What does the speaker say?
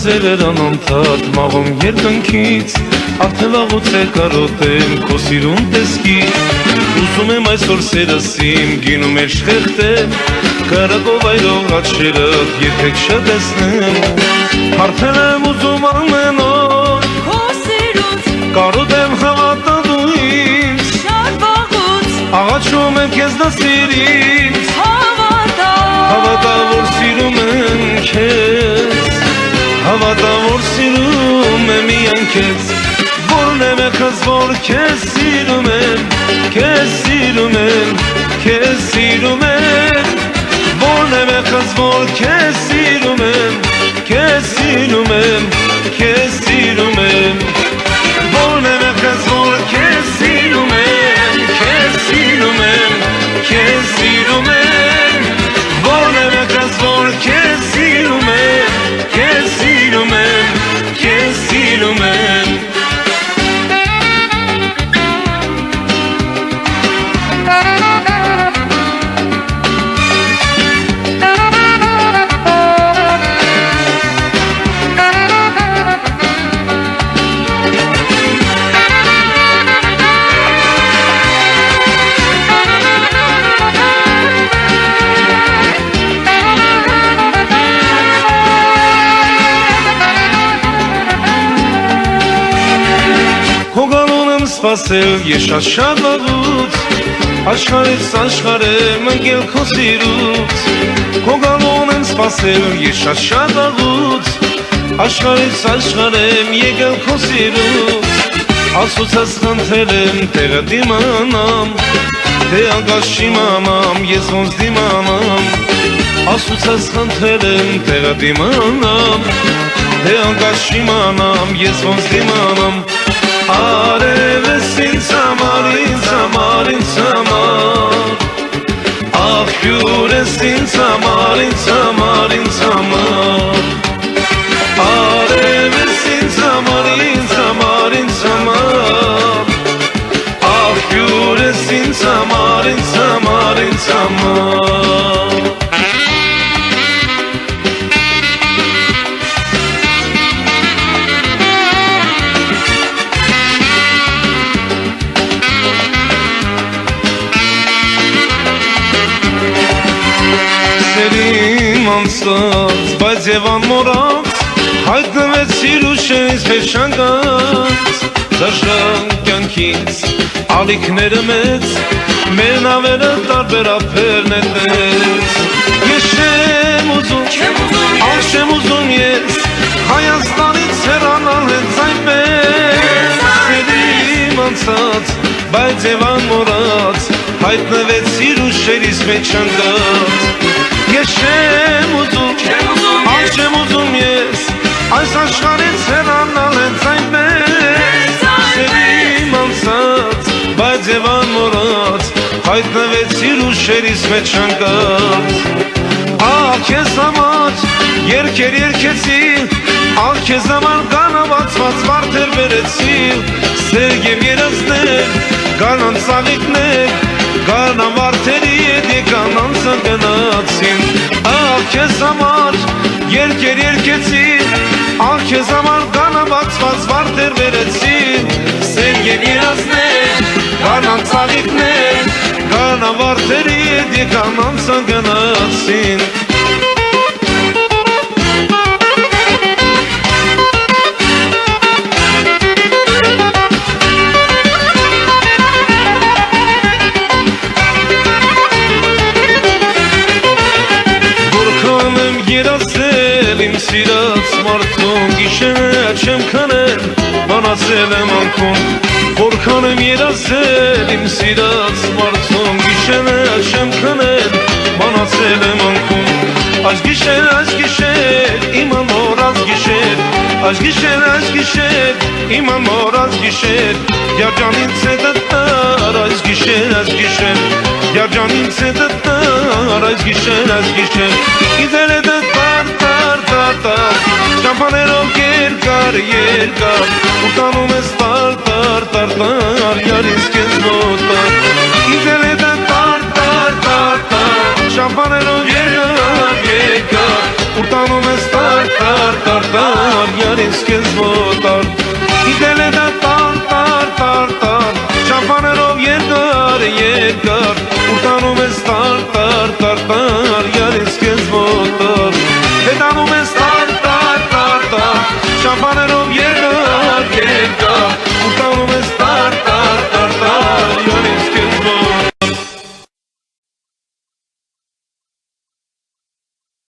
Սերեր անընդհատ մաղում երկնքից Արդեն վաղուց է կարոտեմ քո սիրուն տեսքից Ուզում եմ այսօր սերս իմ գինում էր շխեղտեմ Կարակով այրող աչքերդ երբեք շատեսնեմ Հարթել եմ ուզում ամեն օր Քո սիրուց Կարոտեմ հավատալու ինձ Շատ վաղուց Աղաչում եմ քեզ դասիր ինձ Հավատա որ սիրում եմ քեզ Հավատա որ սիրում եմ միայն քեզ Որն եմ եղած որ քեզ սիրում եմ Քեզ սիրում եմ, քեզ սիրում եմ Որն եմ եղած որ քեզ սիրում եմ Քեզ սիրում եմ, քեզ սիրում եմ Որն եմ եղած որ քեզ սիրում եմ Քեզ սիրում եմ, քեզ սիրում եմ Որն եմ եղած որ քեզ սիրում եմ Քեզ սիրում եմ, քեզ սիրում եմ Սպասել ես շատ վաղուց Աշխարհից աշխարհ եմ ընկել քո սիրուց Քո գալուն եմ սպասել ես շատ վաղուց Աշխարհից աշխարհ եմ եկել քո սիրուց Աստծուց խնդրել եմ տեղը դիմանամ Թե անկաշ իմանամ ես ոնց դիմանամ Աստծուց խնդրել եմ տեղը դիմանամ Թե անկաշ իմանամ ես ոնց դիմանամ Արևս ինձ համար, ինձ համար, ինձ համար Աղբյուր ես ինձ համար, ինձ համար, ինձ համար Արևս ինձ համար, ինձ համար, ինձ համար Աղբյուր ես ինձ համար, ինձ համար, ինձ համար անցած, բայց և անմորած Հայտնվեցիր ուշերից փեշանգած Դաշան կյանքից ալիքները մեծ Մեր նավերը տարբերափեր նետեց Ես չեմ ուզում, ալ չեմ ուզում ես Հայաստանից հեռանալ հենց այնպես Սերիմ անցած, բայց և անմորած Հայտնվեցիր ուշերից փեշանգած Ես չեմ ուզում, ալ չեմ ուզում ես Այս աշխարհից հեռանալ հենց այնպես Սերիմ անցած, բայց և անմոռաց Հայտնվեցիր ուշերիս մեջ անկած Ահ քեզ համար երգեր երգեցի Ահ քեզ համար կանավացված վարդեր բերեցի Սեր և երազներ, կանան ծաղիկներ Կանան վարդերի հետ եկան անցանգնացին Ահ քեզ համար երգեր երգեցի Ահ քեզ համար կանավացված վարդեր բերեցի Սեր և երազներ, կանան ծաղիկներ Կանան վարդերի հետ եկան անցանգնացին Իմ սիրած մարդուն գիշերը չեմ քնել Մանացել եմ անքուն Որքան եմ երազել իմ սիրած մարդուն գիշերը չեմ քնել Մանացել եմ անքուն Այս գիշեր իմ ամոր այս գիշեր Այս գիշեր իմ ամոր այս գիշեր Երջանին ցետտար այս գիշեր Երջանին ցետտար այս գիշեր Իդել է Շամպաներով երկար Ու տանում ես տար Յարիս կեզ մոտար Իդել է դա տար Շամպաներով երկար Ու տանում ես տար գալիս քեզ մոտար Իդել է դա տար Շամփաներով երկար Ուր տանում ես տար Գալիս քեզ մոտար Դե տանում ես տար Շամփաներով